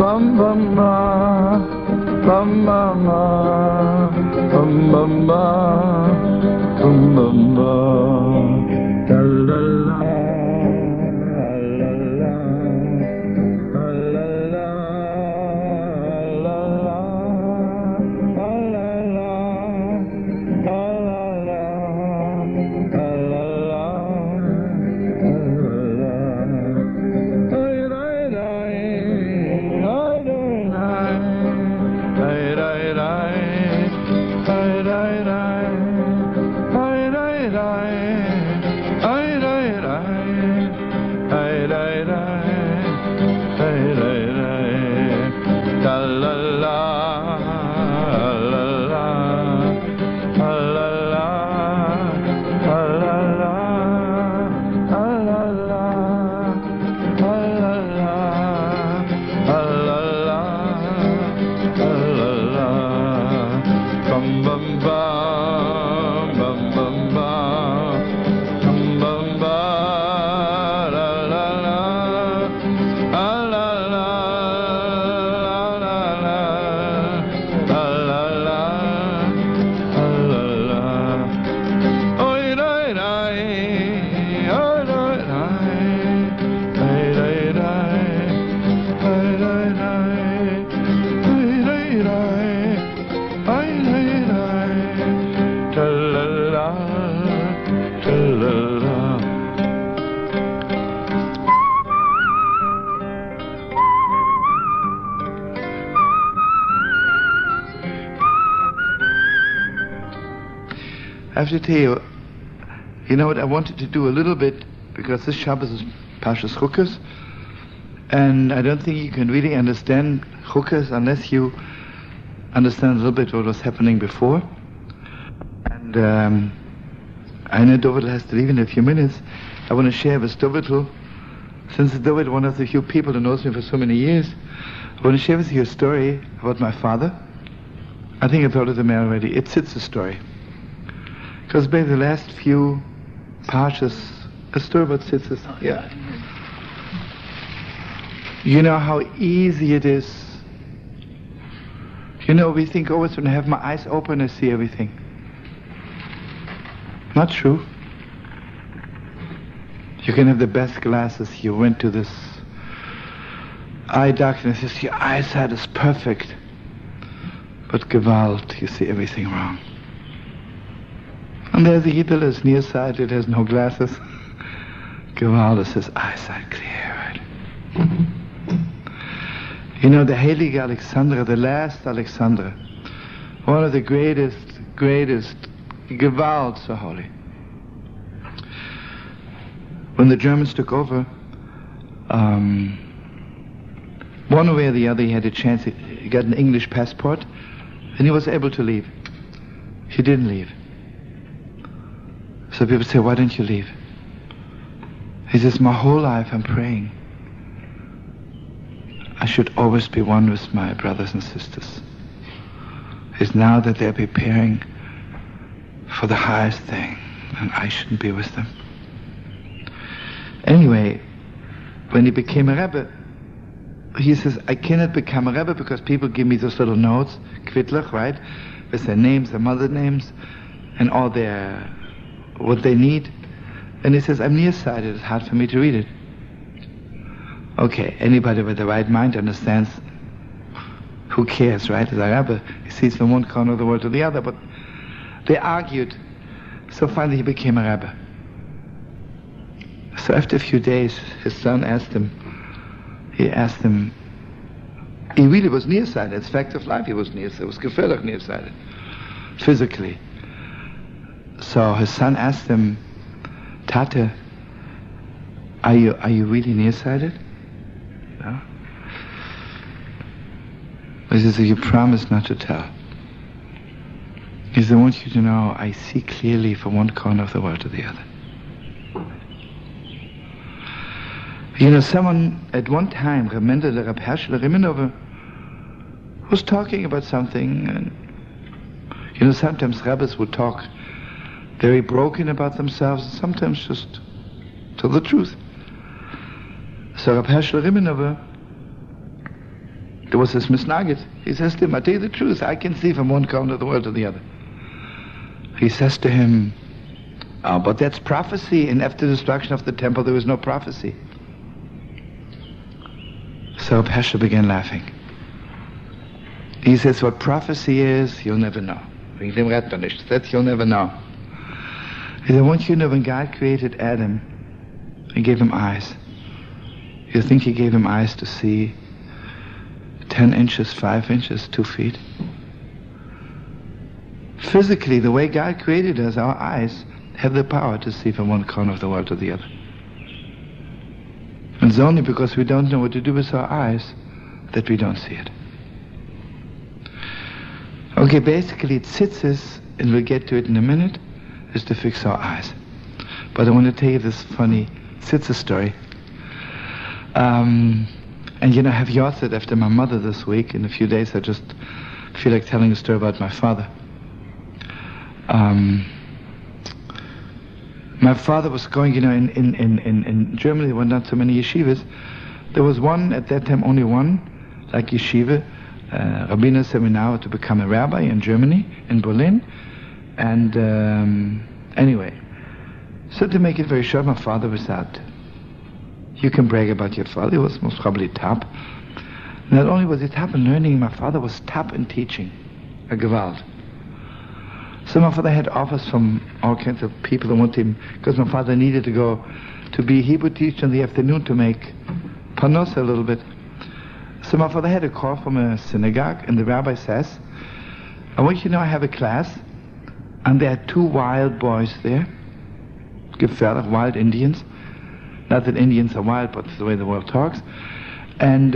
bum bum ba, bum bum ba, bum bum ba, bum bum ba, la la la. I have to tell you, you know what, I wanted to do a little bit, because this Shabbos is Parashat Chukat, and I don't think you can really understand Chukat unless you understand a little bit what was happening before. And I know David has to leave in a few minutes. I want to share with David, since David is one of the few people who knows me for so many years, I want to share with you a story about my father. I think I told it to me already. It's a story. Because by the last few parshas, a story about tzitzis. Yeah. You know how easy it is. You know, we think always when I have my eyes open, I see everything. Not true. You can have the best glasses. You went to this eye doctor and says, your eyesight is perfect. But Gewalt, you see everything wrong. And there's a Yidel is nearsighted, has no glasses. Gewalt is his eyesight clear, right? You know, the Heilige Alexandra, the last Alexandra, one of the greatest, Gewalt, so holy. When the Germans took over, one way or the other he had a chance, he got an English passport, and he was able to leave. He didn't leave. So people say, why don't you leave? He says, my whole life I'm praying I should always be one with my brothers and sisters. It's now that they're preparing for the highest thing, and I shouldn't be with them. Anyway, when he became a Rebbe, he says, I cannot become a Rebbe because people give me those little notes, kvitlach, right, with their names, their mother names, and all their what they need. And he says, I'm nearsighted, it's hard for me to read it. Okay, anybody with the right mind understands, who cares, right? As a Rabbi, he sees from one corner of the world to the other, but they argued. So finally he became a Rabbi. So after a few days, his son asked him, he really was nearsighted, it's fact of life, he was nearsighted, it was gefährlich nearsighted, physically. So his son asked him, Tate, are you really nearsighted? No? He says, you promise not to tell. He says, I want you to know I see clearly from one corner of the world to the other. You know, someone at one time, Rabbi Herschel, was talking about something, and you know, sometimes rabbis would talk very broken about themselves, and sometimes just tell the truth. So Rabbi Herschel there was this misnagid. He says to him, I tell you the truth, I can see from one corner of the world to the other. He says to him, oh, but that's prophecy, and after the destruction of the temple there was no prophecy. So Pasha began laughing. He says, what prophecy is, you'll never know. That you'll never know. He said, I want you to know when God created Adam, He gave him eyes. You think He gave him eyes to see 10 inches, 5 inches, 2 feet? Physically, the way God created us, our eyes have the power to see from one corner of the world to the other. And it's only because we don't know what to do with our eyes that we don't see it. Okay, basically tzitzis, and we'll get to it in a minute, is to fix our eyes. But I want to tell you this funny tzitzis story. And you know, I have yahrzeit after my mother this week. In a few days I just feel like telling a story about my father. My father was going, you know, in Germany there were not so many yeshivas. There was one, at that time only one, like yeshiva, Rabbiner seminar to become a rabbi in Germany, in Berlin. And anyway, so to make it very short, my father was out. You can brag about your father, he was most probably top. Not only was he top in learning, my father was top in teaching, a gewalt. So my father had offers from all kinds of people that wanted him, because my father needed to go to be a Hebrew teacher in the afternoon to make panos a little bit. So my father had a call from a synagogue, and the rabbi says, I want you to know I have a class, and there are 2 wild boys there, gefährlich, wild Indians. Not that Indians are wild, but it's the way the world talks. And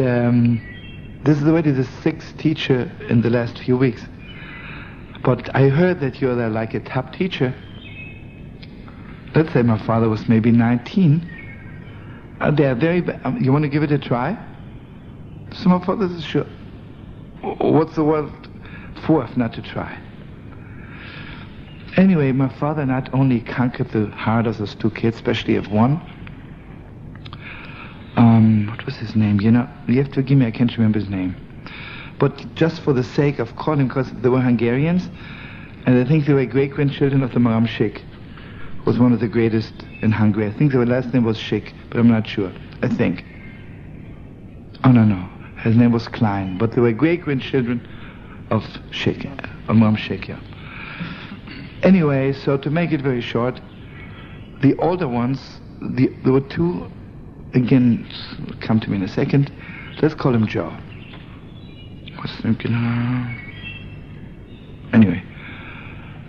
this is already the 6th teacher in the last few weeks. But I heard that you're there like a top teacher. Let's say my father was maybe 19. They are very you want to give it a try? So my father says, sure. What's the world for if not to try? Anyway, my father not only conquered the heart of those 2 kids, especially of one. What was his name? You know, you have to forgive me, I can't remember his name. But just for the sake of calling, because they were Hungarians, and I think they were great-grandchildren of the Maram Schick, who was one of the greatest in Hungary. I think their last name was Schick, but I'm not sure. I think. Oh, no. His name was Klein, but they were great-grandchildren of Schick, of Maram Schick, yeah. Anyway, so to make it very short, the older ones, there were 2, again, come to me in a second. Let's call him Joe. Anyway,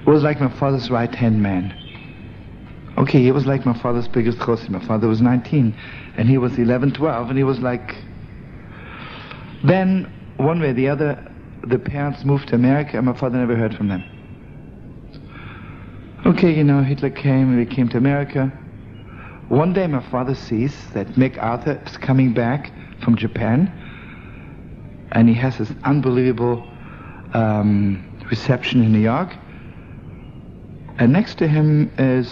it was like my father's right-hand man. Okay, he was like my father's biggest chosid. My father was 19, and he was 11, 12, and he was like... Then, one way or the other, the parents moved to America, and my father never heard from them. Okay, you know, Hitler came, and we came to America. One day my father sees that MacArthur is coming back from Japan, and he has this unbelievable reception in New York. And next to him is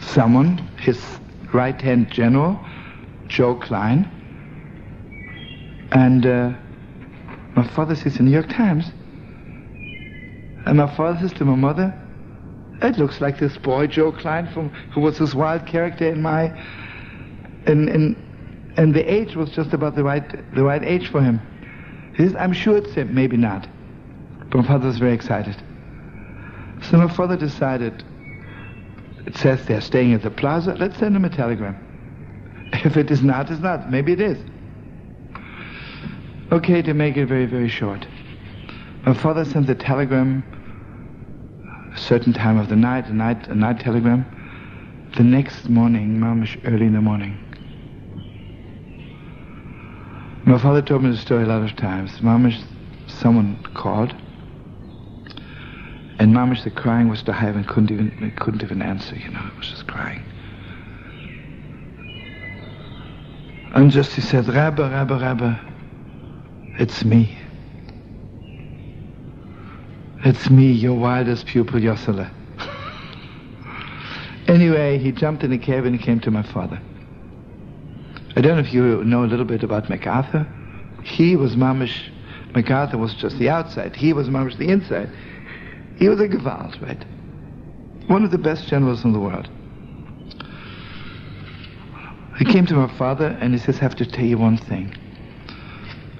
someone, his right-hand general, Joe Klein. And my father sees the New York Times. And my father says to my mother, it looks like this boy, Joe Klein, who was this wild character in my... And the age was just about the right age for him. He says, I'm sure it's him, maybe not. But my father was very excited. So my father decided, it says they're staying at the plaza, let's send him a telegram. If it is not, it's not. Maybe it is. Okay, to make it very, very short. My father sent the telegram a certain time of the night, a night telegram. The next morning, mamish, early in the morning. My father told me the story a lot of times. Mamish, someone called, and mamish, the crying was so high and couldn't even answer. You know, it was just crying. And just he said, Rabbi, it's me. It's me, your wildest pupil, Yossele. Anyway, he jumped in a cab and he came to my father. I don't know if you know a little bit about MacArthur. He was mamish. MacArthur was just the outside. He was mamish the inside. He was a Gewalt, right? One of the best generals in the world. He came to my father and he says, I have to tell you one thing.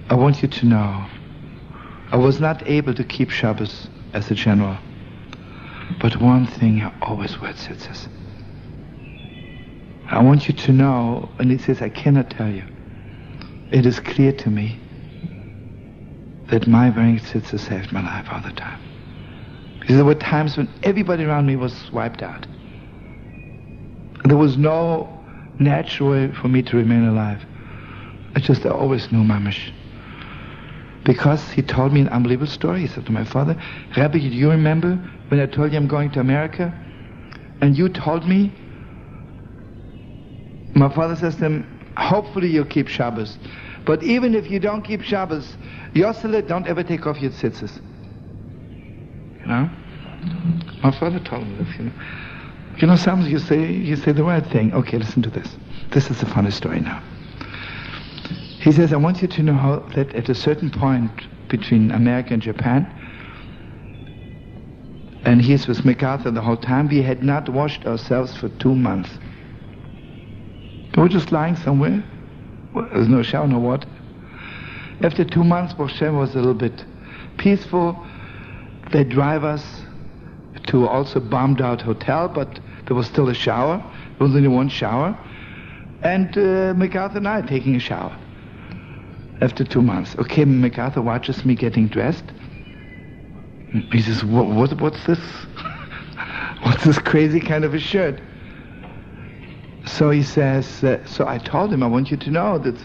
I want you to know, I was not able to keep Shabbos as a general. But one thing I always wear tzitzis. I want you to know, and he says, I cannot tell you. It is clear to me that my wearing tzitzis saved my life all the time. Because there were times when everybody around me was wiped out. There was no natural way for me to remain alive. I always knew mamish. Because he told me an unbelievable story. He said to my father, Rabbi, do you remember when I told you I'm going to America? And you told me? My father says to him, hopefully you'll keep Shabbos. But even if you don't keep Shabbos, Yosele, don't ever take off your tzitzis. You know? My father told me this, you know. You know, sometimes you say the right thing. Okay, listen to this. This is a funny story now. He says, I want you to know that at a certain point between America and Japan, and he's with MacArthur the whole time, we had not washed ourselves for 2 months. We were just lying somewhere. There was no shower, no water. After 2 months, Hashem was a little bit peaceful. They drive us to also bombed out hotel, but there was still a shower. There was only one shower. And MacArthur and I are taking a shower. After 2 months. Okay, MacArthur watches me getting dressed. He says, what's this? What's this crazy kind of a shirt? So he says, so I told him, I want you to know that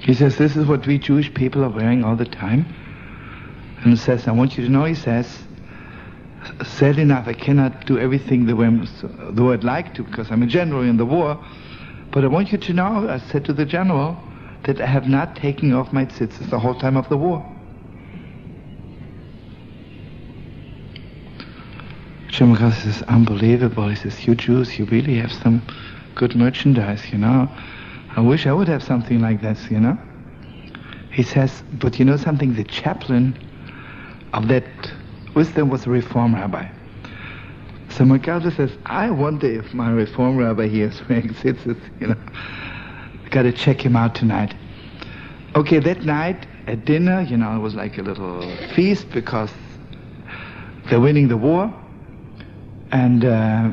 he says, this is what we Jewish people are wearing all the time. And he says, I want you to know, he says, sadly enough, I cannot do everything the way I'd like to, because I'm a general in the war. But I want you to know, I said to the general, that I have not taken off my tzitzis the whole time of the war. Shlomo says, unbelievable. He says, you Jews, you really have some good merchandise, you know. I wish I would have something like this, you know. He says, but you know something, the chaplain of that wisdom was a Reform rabbi. So MacArthur says, I wonder if my Reform rabbi here is wearing tzitzis, you know. Got to check him out tonight. Okay, that night at dinner, you know, it was like a little feast because they're winning the war. And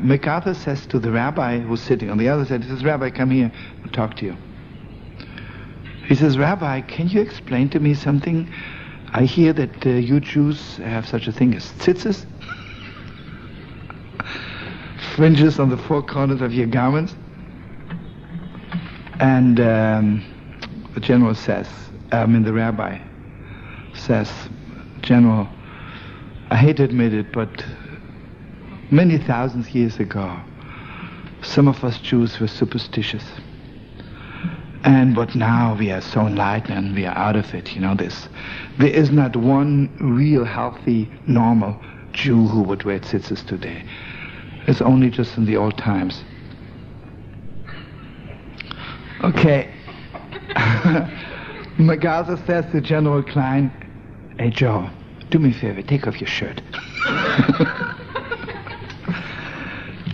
MacArthur says to the rabbi who's sitting on the other side, he says, Rabbi, come here, I'll talk to you. He says, Rabbi, can you explain to me something? I hear that you Jews have such a thing as tzitzis, fringes on the four corners of your garments. And the general says, the rabbi says, General, I hate to admit it, but many thousands of years ago, some of us Jews were superstitious. But now we are so enlightened and we are out of it, you know this. There is not one real healthy, normal Jew who would wear tzitzis today. It's only just in the old times. Okay. MacArthur says to General Klein, hey Joe, do me a favor, take off your shirt.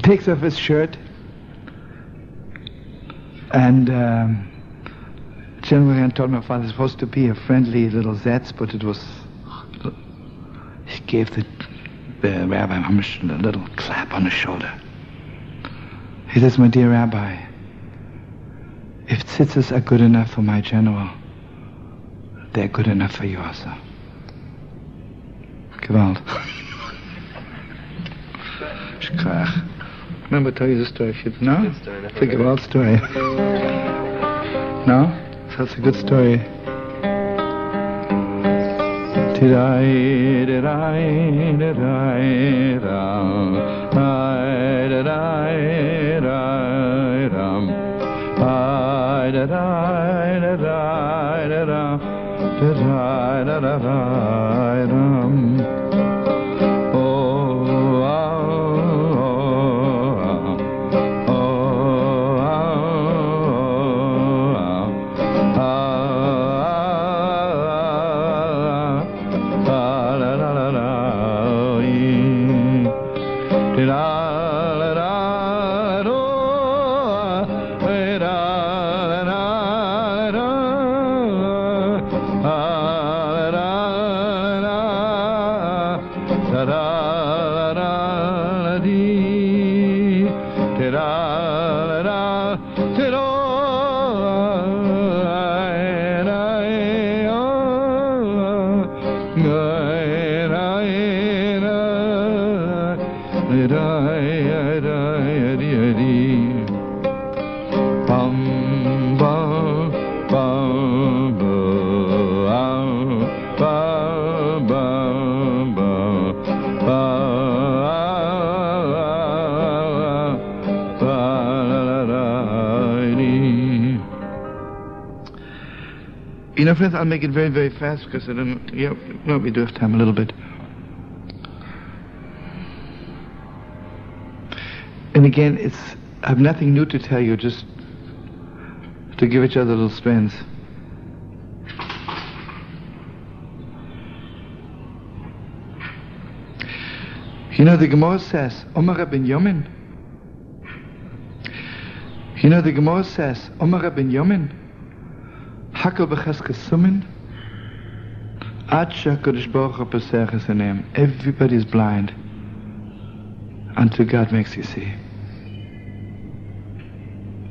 Takes off his shirt, and General Klein told my father it was supposed to be a friendly little zets, but it was, he gave the rabbi a little clap on the shoulder. He says, my dear rabbi, if tzitzis are good enough for my general, they're good enough for you also. Gewalt. Shkrach. Remember, tell you the story. No? It's a Gewalt story. No? So it's a good story. You know, friends, I'll make it very, very fast because I don't. Yeah, no, we do have time a little bit. And again, I have nothing new to tell you, just to give each other little spins. You know, the Gemara says, Omar ben Yomin. You know, the Gemara says, Omar ben Yomin. Hakel b'cheske sumin. Ad she'HaKadosh Baruch Hu pesach esanem. Everybody's blind until God makes you see.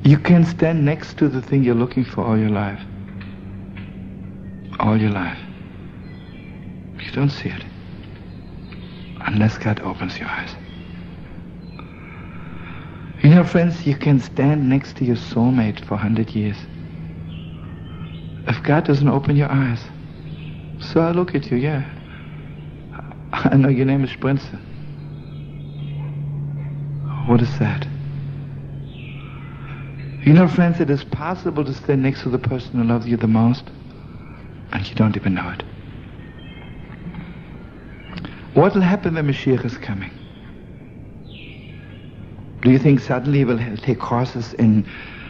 You can stand next to the thing you're looking for all your life. All your life. You don't see it unless God opens your eyes. You know, friends, you can stand next to your soulmate for 100 years. If God doesn't open your eyes, so I look at you, yeah. I know your name is Prince. What is that? You know, friends, it is possible to stand next to the person who loves you the most, and you don't even know it. What will happen when Mashiach is coming? Do you think suddenly we'll take courses in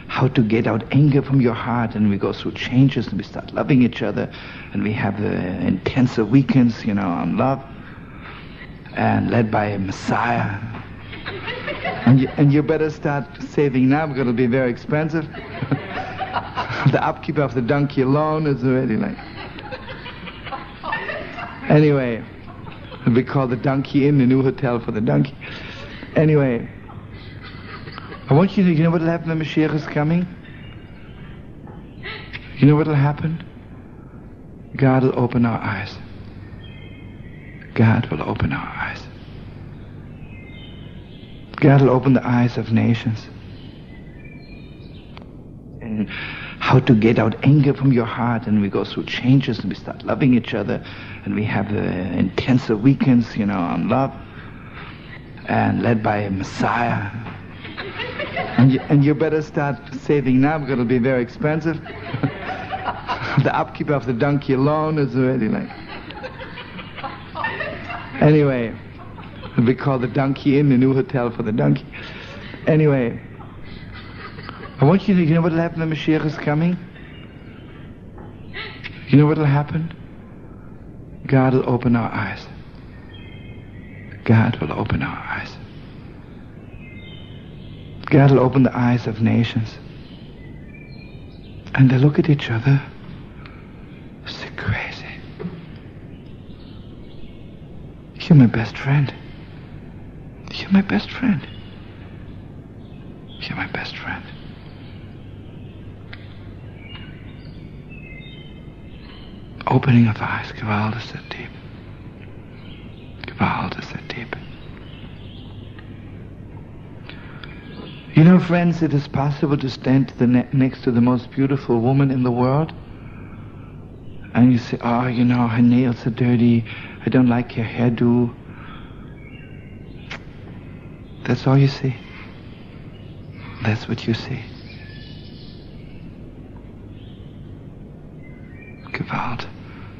how to get out anger from your heart, and we go through changes and we start loving each other, and we have intenser weekends, you know, on love, and led by a Messiah? And you better start saving now because it'll be very expensive. The upkeep of the donkey alone is already like... Anyway, we call the Donkey Inn the new hotel for the donkey. Anyway, I want you to, you know what will happen when Mashiach is coming? You know what will happen? God will open our eyes. God will open our eyes. God will open the eyes of nations. And how to get out anger from your heart, and we go through changes and we start loving each other, and we have intenser weekends, you know, on love, and led by a Messiah. And you better start saving now because it'll be very expensive. The upkeep of the donkey alone is already like... Anyway, we call the Donkey Inn the new hotel for the donkey. Anyway, I want you to, you know what will happen when Mashiach is coming? You know what will happen? God will open our eyes. God will open our eyes. God will open the eyes of nations. And they look at each other. It's crazy. You're my best friend. You're my best friend. You're my best friend. Opening of eyes. Gewalt is that deep. Gewalt is that deep. You know, friends, it is possible to stand next to the most beautiful woman in the world, and you say, oh, you know, her nails are dirty, I don't like her hairdo. That's all you see. That's what you see. Gewalt.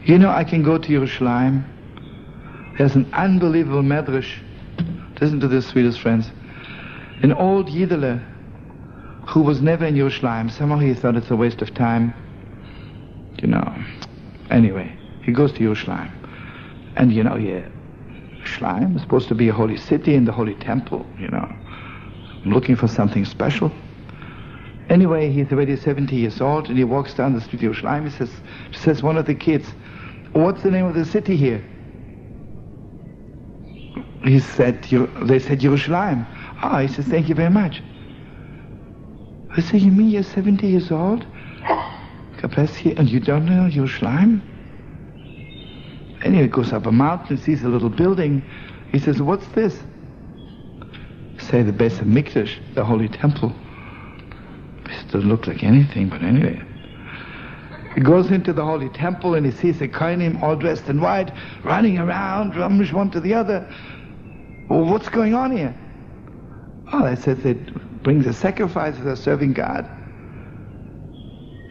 You know, I can go to Yerushalayim. There's an unbelievable medrash. Listen to this, sweetest friends. An old Yidele who was never in Yerushalayim. Somehow he thought it's a waste of time. You know. Anyway, he goes to Yerushalayim. And you know, Yerushalayim is supposed to be a holy city and the holy temple, you know. I'm looking for something special. Anyway, he's already 70 years old, and he walks down the street of Yerushalayim. He says one of the kids, what's the name of the city here? They said Yerushalayim. Ah, he says, thank you very much. I say, you mean you're 70 years old? God bless you, and you don't know Yerushalayim? Anyway, he goes up a mountain, sees a little building. He says, what's this? Say the Beis HaMikdash, the Holy Temple. It doesn't look like anything, but anyway. He goes into the Holy Temple and he sees the Kohanim all dressed in white, running around, from one to the other. Well, what's going on here? Oh, they said it brings a sacrifice, they're serving God.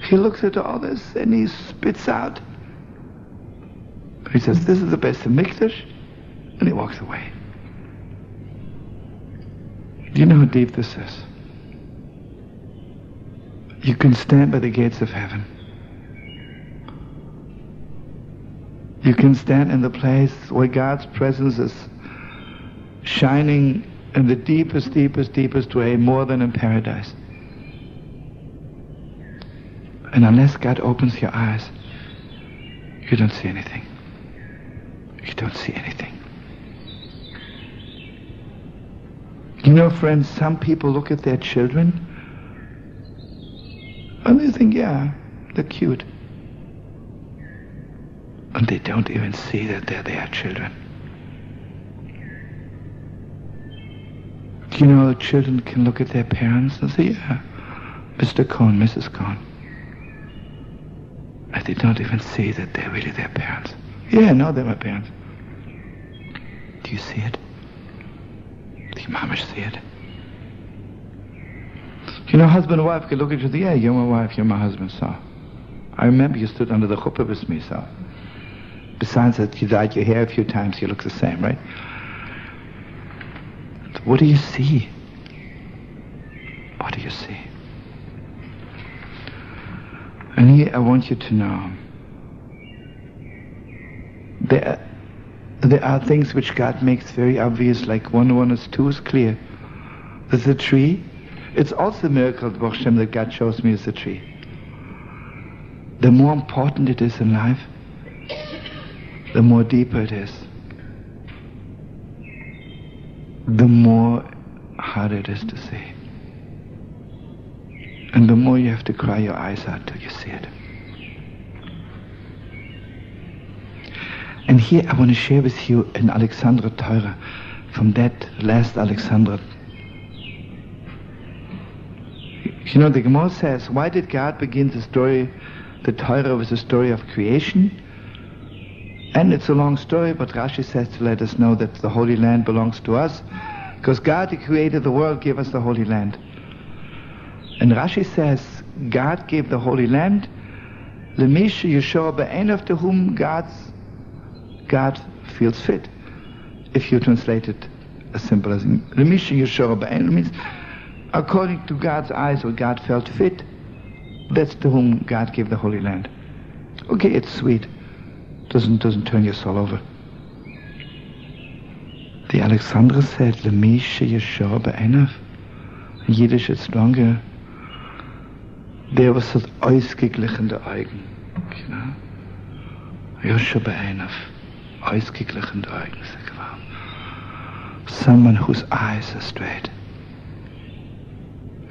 He looks at all this and he spits out. He says, this is the Beis HaMikdash, and he walks away. Do you know how deep this is? You can stand by the gates of heaven. You can stand in the place where God's presence is shining in the deepest, deepest, deepest way, more than in paradise. And unless God opens your eyes, you don't see anything. You don't see anything. You know, friends, some people look at their children and they think, yeah, they're cute. And they don't even see that they're their children. You know, children can look at their parents and say, yeah, Mr. Cohn, Mrs. Cohn. And they don't even see that they're really their parents. Yeah, no, they're my parents. Do you see it? Do you mamish see it? You know, husband and wife can look at you and say, yeah, you're my wife, you're my husband, so. I remember you stood under the chuppah with me, so. Besides that, you dyed your hair a few times, you look the same, right? What do you see? What do you see? And here I want you to know, there are things which God makes very obvious, like 1 is 2 is clear. There's a tree. It's also a miracle, Baruch Hashem, that God shows me is a tree. The more important it is in life, the more deeper it is. The more harder it is to see. And the more you have to cry your eyes out till you see it. And here I want to share with you an Alexandra Torah from that last Alexandra. You know, the Gemara says, why did God begin the story, the Torah, with the story of creation? And it's a long story, but Rashi says to let us know that the Holy Land belongs to us, because God, who created the world, gave us the Holy Land. And Rashi says, God gave the Holy Land, Lemisha Yeshua Be'enav, to whom God feels fit. If you translate it as simple as Lemisha Yeshua Be'enav, means according to God's eyes, what God felt fit, that's to whom God gave the Holy Land. Okay, it's sweet. Doesn't turn your soul over. The Alexandra said, Lemisha Yeshua Be'enav. In Yiddish it's longer. There was that ausgeglichene Augen. You know? Yeshua Be'enav. Ausgeglichene Augen. Someone whose eyes are straight.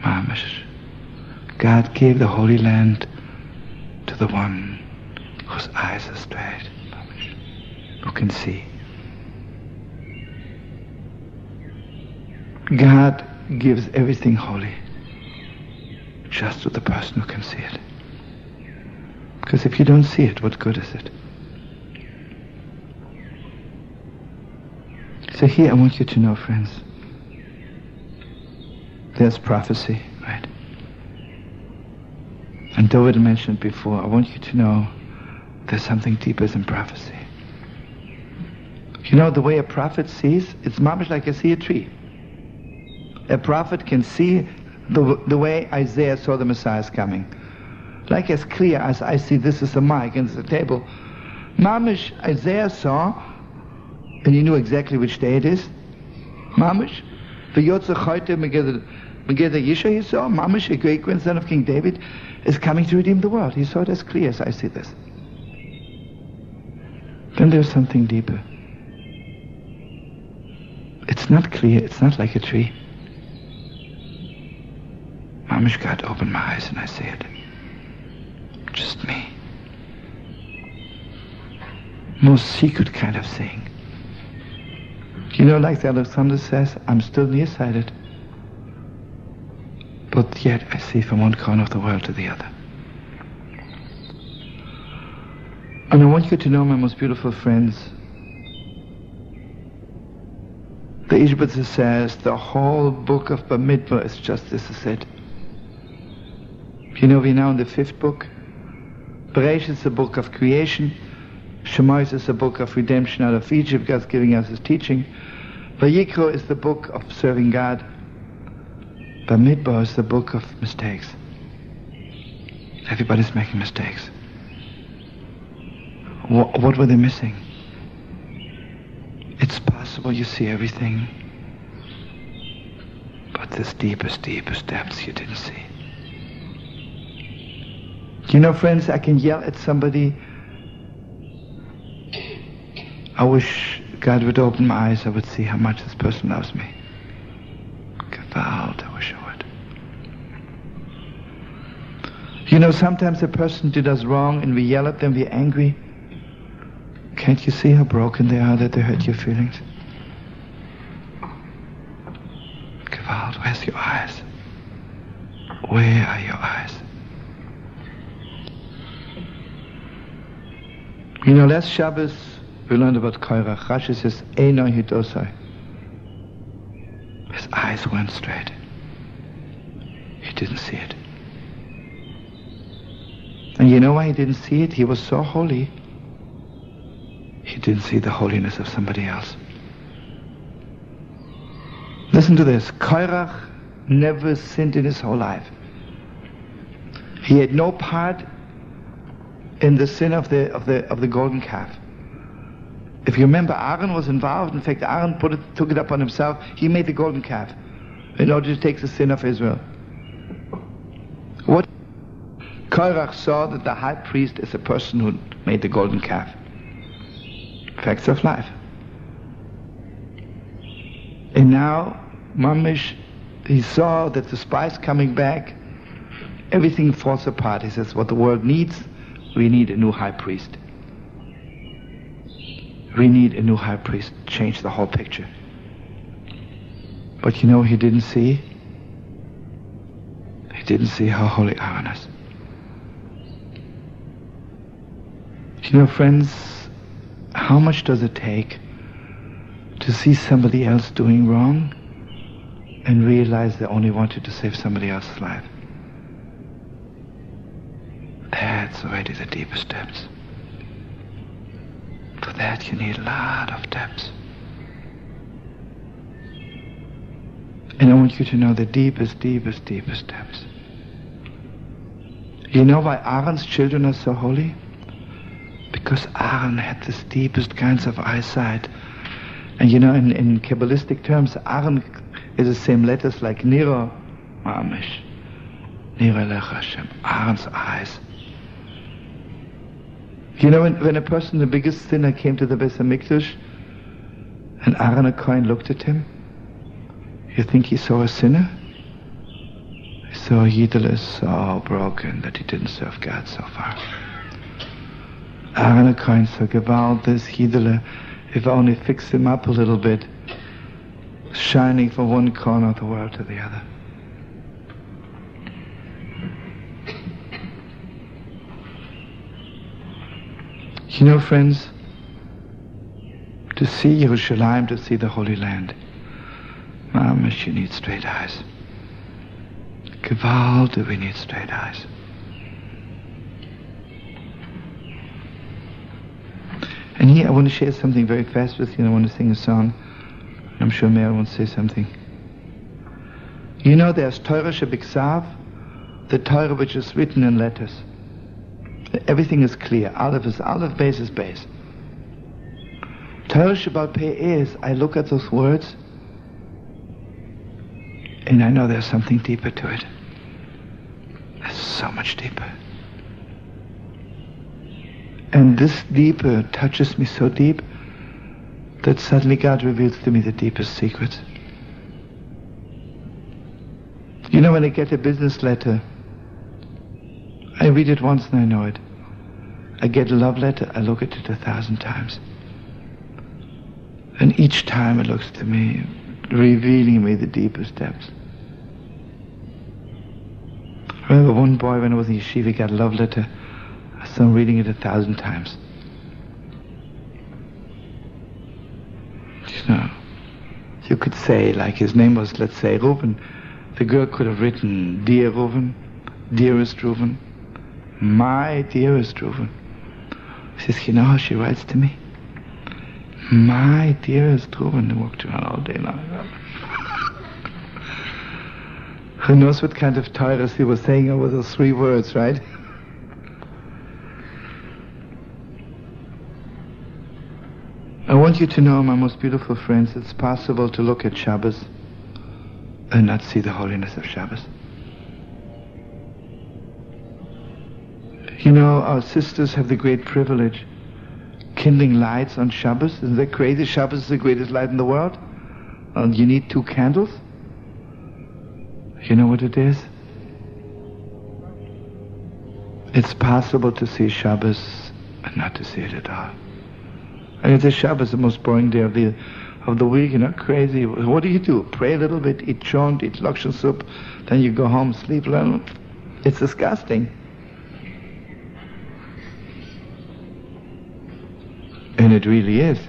Mamish. God gave the Holy Land to the one whose eyes are straight, who can see. God gives everything holy just to the person who can see it. Because if you don't see it, what good is it? So here I want you to know, friends, there's prophecy, right? And David mentioned before, I want you to know there's something deeper than prophecy. You know, the way a prophet sees, it's mamish like I see a tree. A prophet can see the way Isaiah saw the Messiah coming. Like as clear as I see this is a mic and it's a table. Mamish, Isaiah saw, and he knew exactly which day it is. Mamish, the Yotze Choyte Megiddo Yisha, he saw, Mamish, a great grandson of King David, is coming to redeem the world. He saw it as clear as I see this. Then there's something deeper. It's not clear, it's not like a tree. Mamish, God opened my eyes and I see it. Just me. Most secret kind of thing. You know, like the Alexander says, I'm still nearsighted. But yet I see from one corner of the world to the other. And I want you to know, my most beautiful friends, the Ishbitzer says the whole book of Bamidbar is just this is it. You know, we're now in the 5th book. Parashat is the book of creation. Shema is the book of redemption out of Egypt, God's giving us His teaching. Vayikra is the book of serving God. Bamidbar is the book of mistakes. Everybody's making mistakes. What were they missing? It's possible you see everything, but this deepest depths you didn't see. You know, friends, I can yell at somebody, I wish God would open my eyes, I would see how much this person loves me. Gewalt, I wish I would. You know, sometimes a person did us wrong and we yell at them, we're angry. Can't you see how broken they are, that they hurt your feelings? Gewalt, where's your eyes? Where are your eyes? You know, last Shabbos we learned about Korach. Rashi says, Eino Hidosai. His eyes weren't straight. He didn't see it. And you know why he didn't see it? He was so holy. He didn't see the holiness of somebody else. Listen to this. Korach never sinned in his whole life. He had no part in the sin of the golden calf. If you remember, Aaron was involved. In fact, Aaron took it upon himself. He made the golden calf in order to take the sin of Israel. What Korach saw that the high priest is a person who made the golden calf. Facts of life. And now, Mamish, he saw that the spies coming back, everything falls apart. He says, what the world needs, we need a new high priest. We need a new high priest to change the whole picture. But you know he didn't see? He didn't see how holy Aaron is. You know, friends, how much does it take to see somebody else doing wrong and realize they only wanted to save somebody else's life? That's already the deepest depths. For that you need a lot of depths. And I want you to know the deepest depths. You know why Aaron's children are so holy? Because Aaron had this deepest kinds of eyesight. And you know, in Kabbalistic terms, Aaron is the same letters like Niro, Mamish, Niro Lech Hashem, Aaron's eyes. You know, when a person, the biggest sinner, came to the Beis HaMikdash, and Aaron HaKohen looked at him, you think he saw a sinner? He saw a Yidel is so broken that he didn't serve God so far. Aaron HaKohen saw Gewalt, this Yidel, if I only fix him up a little bit, shining from one corner of the world to the other. You know, friends, to see Yerushalayim, to see the Holy Land, Mamish, you need straight eyes. Gewalt, we need straight eyes. And here I want to share something very fast with you, and I want to sing a song. I'm sure Meir wants to say something. You know, there's Torah Shebiksav, the Torah which is written in letters. Everything is clear. Aleph is Aleph, Beis is Beis. Torah Shebal Peh is, I look at those words, and I know there's something deeper to it. There's so much deeper. And this deeper touches me so deep that suddenly God reveals to me the deepest secrets. You You know, when I get a business letter, I read it once and I know it. I get a love letter, I look at it 1,000 times. And each time it looks to me, revealing me the deepest depths. I remember one boy when I was in yeshiva, he got a love letter. I saw him reading it 1,000 times. You know, you could say, like his name was, let's say, Reuven. The girl could have written, Dear Reuven, Dearest Reuven, My dearest Reuven. He says, you know how she writes to me? My dearest Reuven. They walked around all day long. Who knows what kind of Torah he was saying over those 3 words, right? I want you to know, my most beautiful friends, it's possible to look at Shabbos and not see the holiness of Shabbos. You know, our sisters have the great privilege kindling lights on Shabbos. Isn't that crazy? Shabbos is the greatest light in the world. And you need 2 candles. You know what it is? It's possible to see Shabbos and not to see it at all. And it's a Shabbos, the most boring day of the week, you know, crazy. What do? Pray a little bit, eat chont, eat lakshan soup, then you go home, sleep a little. It's disgusting. And it really is,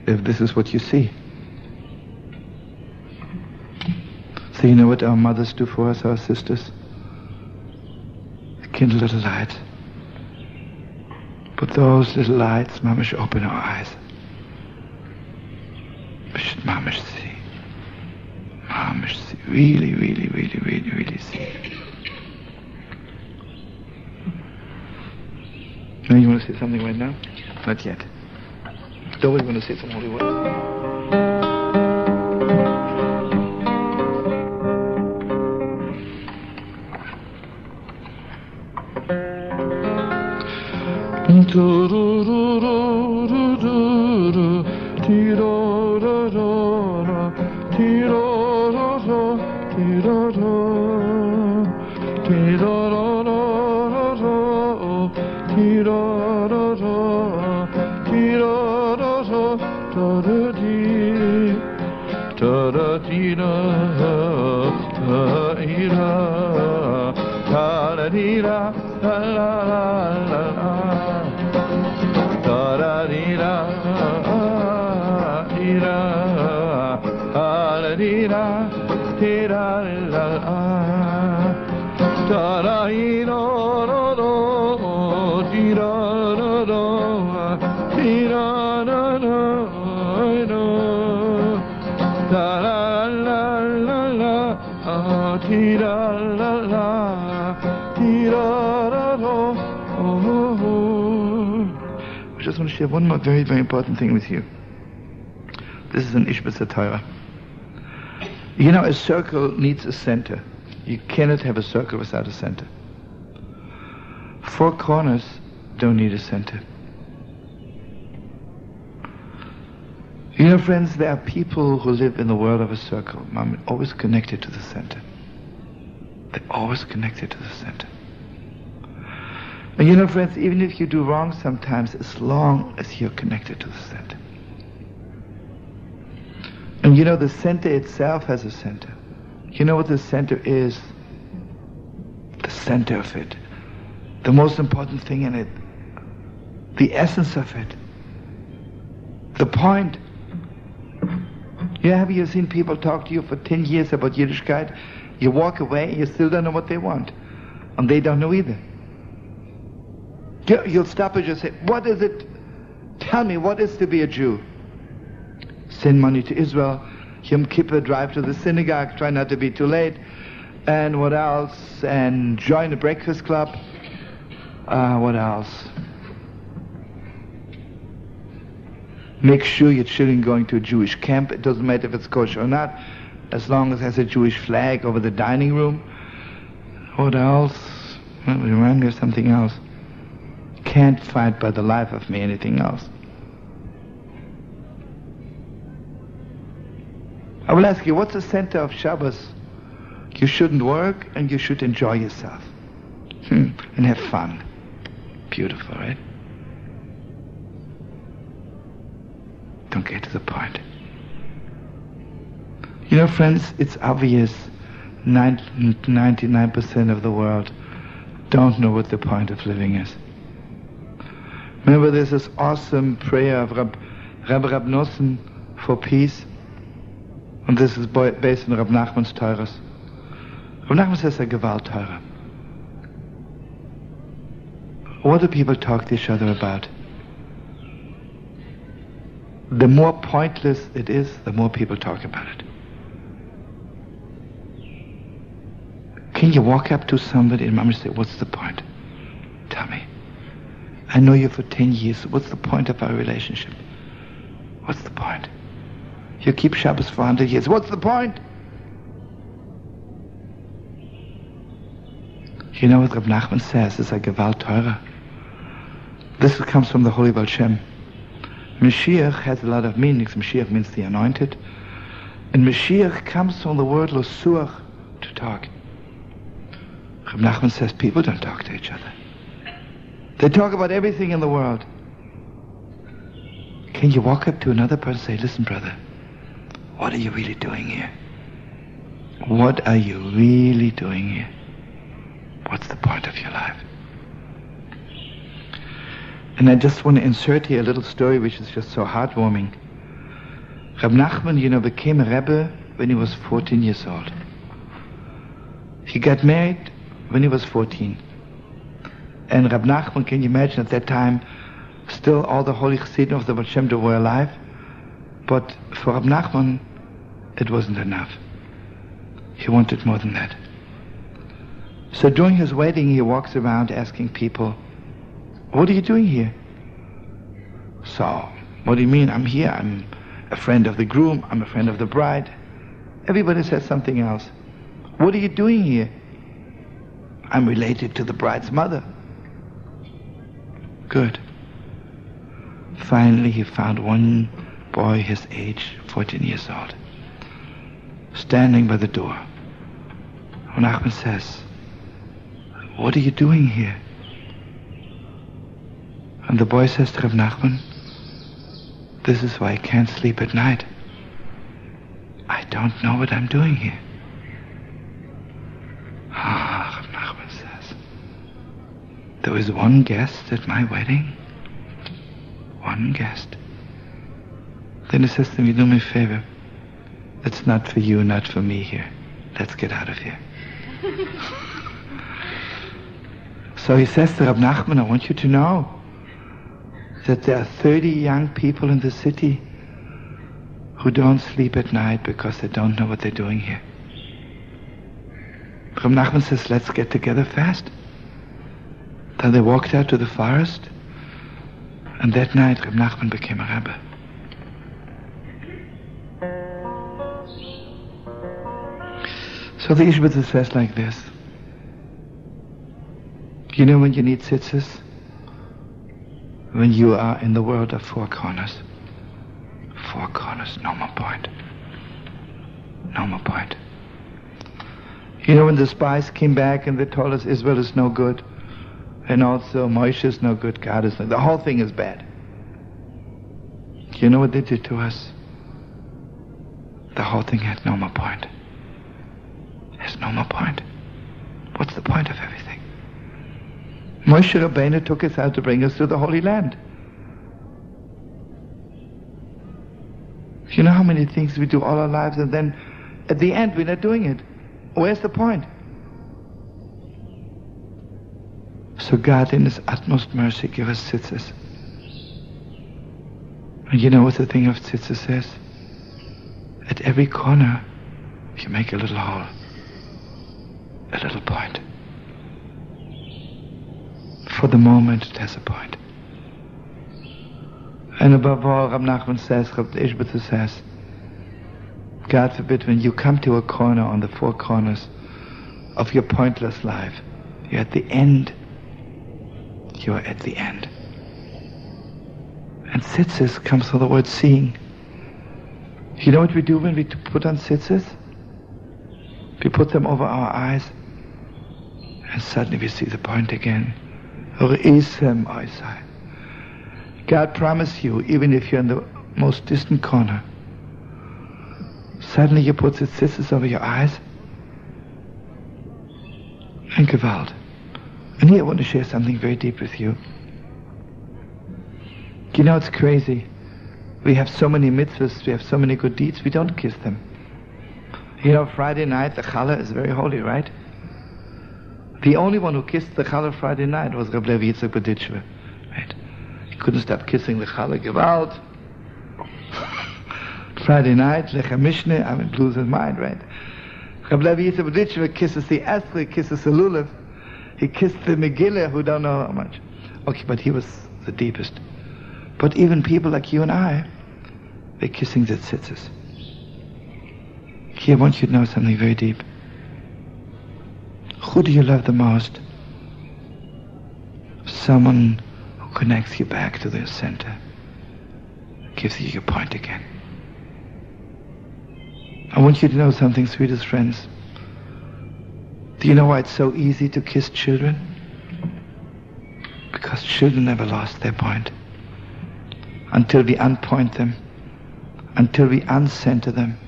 if this is what you see. So you know what our mothers do for us, our sisters? They kindle little lights. But those little lights, mamash, open our eyes. Mamash see. Mamash see. Really, really, really, really, really see. Now you want to say something right now? Not yet. Don't we want to say some holy words? I just want to share one more very, very important thing with you. This is an Ishbitz Torah. You know, a circle needs a center. You cannot have a circle without a center. 4 corners don't need a center. You know, friends, there are people who live in the world of a circle. I'm always connected to the center. They're always connected to the center. And you know, friends, even if you do wrong sometimes, as long as you're connected to the center. And you know, the center itself has a center. You know what the center is? The center of it. The most important thing in it. The essence of it. The point. Yeah, have you seen people talk to you for 10 years about Yiddishkeit? You walk away and you still don't know what they want. And they don't know either. You'll stop and just say, what is it? Tell me, what is to be a Jew? Send money to Israel, Yom Kippur, drive to the synagogue, try not to be too late, and what else? And join a breakfast club. What else? Make sure your children going to a Jewish camp. It doesn't matter if it's kosher or not, as long as it has a Jewish flag over the dining room. What else? Well, remind me of something else. Can't find by the life of me anything else. I will ask you, what's the center of Shabbos? You shouldn't work and you should enjoy yourself. And have fun. Beautiful, right? Don't get to the point. You know, friends, it's obvious 99% of the world don't know what the point of living is. Remember, there's this awesome prayer of Rabbi Nosson for peace, and this is based on Rabbi Nachman's Teuras. Rabbi Nachman says a Gewalt Teure. What do people talk to each other about? The more pointless it is, the more people talk about it. Can you walk up to somebody and say, what's the point? Tell me. I know you for 10 years. What's the point of our relationship? What's the point? You keep Shabbos for 100 years. What's the point? You know what Rabbi Nachman says is a Gewalt Teure. This comes from the Holy Baal Shem. Mashiach has a lot of meanings. Mashiach means the anointed. And Mashiach comes from the word losuach, to talk. Rabbi Nachman says people don't talk to each other. They talk about everything in the world. Can you walk up to another person and say, listen, brother, what are you really doing here? What are you really doing here? What's the point of your life? And I just want to insert here a little story which is just so heartwarming. Rabbi Nachman, became a Rebbe when he was 14 years old. He got married when he was 14. And Rabbi Nachman, can you imagine at that time, still all the holy Chassidim of the Baal Shem Tov were alive, but for Rabbi Nachman, it wasn't enough. He wanted more than that. So during his wedding, he walks around asking people, what are you doing here? So, what do you mean? I'm here. I'm a friend of the groom. I'm a friend of the bride. Everybody says something else. What are you doing here? I'm related to the bride's mother. Good. Finally, he found one boy his age, 14 years old, standing by the door. And Nachman says, what are you doing here? And the boy says to Rabbi Nachman, this is why I can't sleep at night. I don't know what I'm doing here. Rabbi Nachman says, there was one guest at my wedding. One guest. Then he says to me, do me a favor. It's not for you, not for me here. Let's get out of here. So he says to Rabbi Nachman, I want you to know that there are 30 young people in the city who don't sleep at night because they don't know what they're doing here. Rabbi Nachman says, let's get together fast. Then they walked out to the forest, and that night Rabbi Nachman became a rabbi. So the Ishbitzer says like this. You know when you need tzitzis? When you are in the world of four corners. Four corners, no more point. No more point. You know when the spies came back and they told us Israel is no good, and also Moshe is no good, God is no good, the whole thing is bad. You know what they did to us? The whole thing had no more point. Has no more point. What's the point of everything? Moshe Rabbeinu took us out to bring us to the Holy Land. You know how many things we do all our lives and then at the end we're not doing it. Where's the point? So God in His utmost mercy give us tzitzis. And you know what the thing of tzitzis says? At every corner you make a little hole. A little point. For the moment it has a point. And above all, Rabbi Nachman says, Rabbi Ishbitzer says, God forbid when you come to a corner on the four corners of your pointless life, you're at the end. You are at the end. And tzitzis comes from the word seeing. You know what we do when we put on tzitzis? We put them over our eyes, and suddenly we see the point again. God promised you, even if you're in the most distant corner, suddenly you put the scissors over your eyes, and Gewalt. And here I want to share something very deep with you. You know, it's crazy. We have so many mitzvahs, we have so many good deeds, we don't kiss them. You know, Friday night, the challah is very holy, right? The only one who kissed the challah Friday night was Rabbi Yitzchak, right? He couldn't stop kissing the challah. Gewalt. Friday night, Lechem Mishneh, I mean, lose his mind, right? Rabbi Yitzchak kisses the Esther, kisses the Lulav. He kissed the Megillah, who don't know how much. Okay, but he was the deepest. But even people like you and I, they're kissing the tzitzis. Here I want you to know something very deep. Who do you love the most? Someone who connects you back to the center, gives you your point again. I want you to know something, sweetest friends. Do you know why it's so easy to kiss children? Because children never lost their point. Until we unpoint them, until we uncenter them.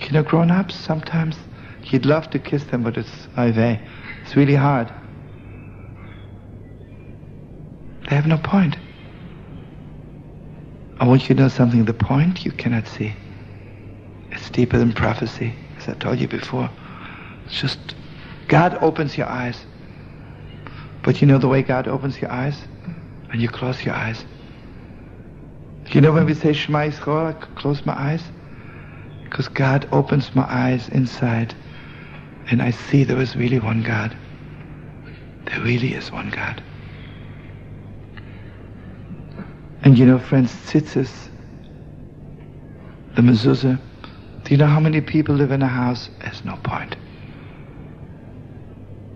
You know, grown-ups, sometimes you'd love to kiss them, but it's really hard. They have no point. I want you to know something. The point you cannot see. It's deeper than prophecy, as I told you before. It's just, God opens your eyes. But you know the way God opens your eyes? When you close your eyes. You know when we say Shema Yisrael, I close my eyes? Because God opens my eyes inside, and I see there is really one God. There really is one God. And you know, friends, tzitzis, the mezuzah, do you know how many people live in a house? There's no point.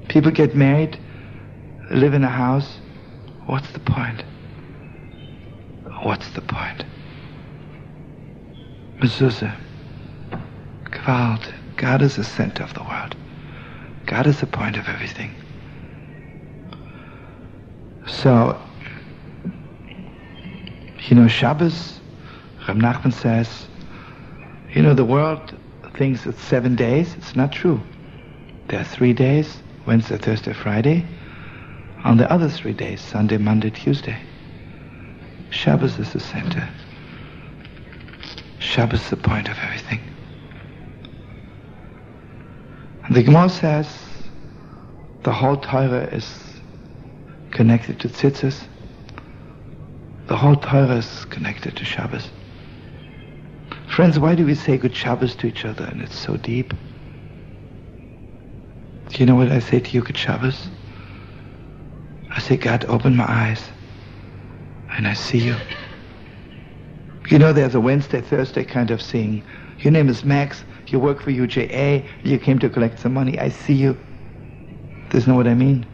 People get married, live in a house. What's the point? What's the point? Mezuzah, Gewalt. God is the center of the world. God is the point of everything. So, you know, Shabbos, Reb Nachman says, you know, the world thinks it's 7 days. It's not true. There are 3 days, Wednesday, Thursday, Friday. On the other 3 days, Sunday, Monday, Tuesday. Shabbos is the center. Shabbos is the point of everything. And the Gemara says the whole Torah is connected to tzitzis. The whole Torah is connected to Shabbos. Friends, why do we say good Shabbos to each other and it's so deep? Do you know what I say to you, good Shabbos? I say, God, open my eyes and I see you. You know, there's a Wednesday, Thursday kind of seeing. Your name is Max, you work for UJA, you came to collect some money, I see you. Does you know what I mean?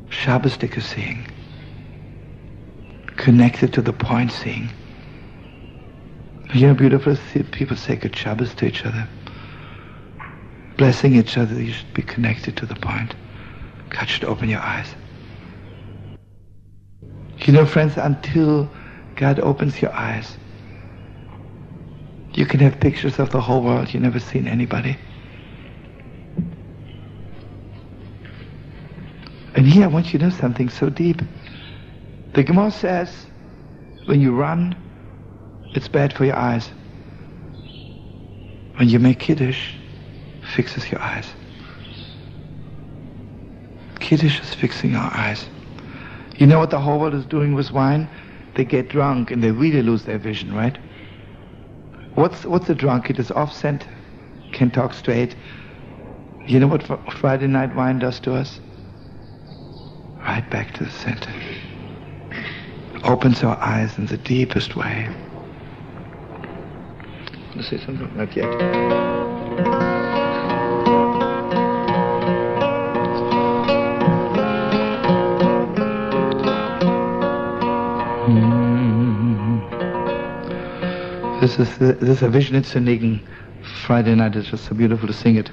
Shabbosdik is seeing. Connected to the point seeing. You know, beautiful people say good Shabbos to each other. Blessing each other, you should be connected to the point. God should open your eyes. You know, friends, until God opens your eyes, you can have pictures of the whole world. You've never seen anybody. And here I want you to know something so deep. The Gemara says, when you run, it's bad for your eyes. When you make Kiddush, fixes your eyes. Kiddush is fixing our eyes. You know what the whole world is doing with wine? They get drunk and they really lose their vision, right? What's a drunk? It is off-center, can't talk straight. You know what Friday night wine does to us? Right back to the center. Opens our eyes in the deepest way. Want to say something? Not yet. This is a Vision zu Nigen Friday night is just so beautiful to sing it.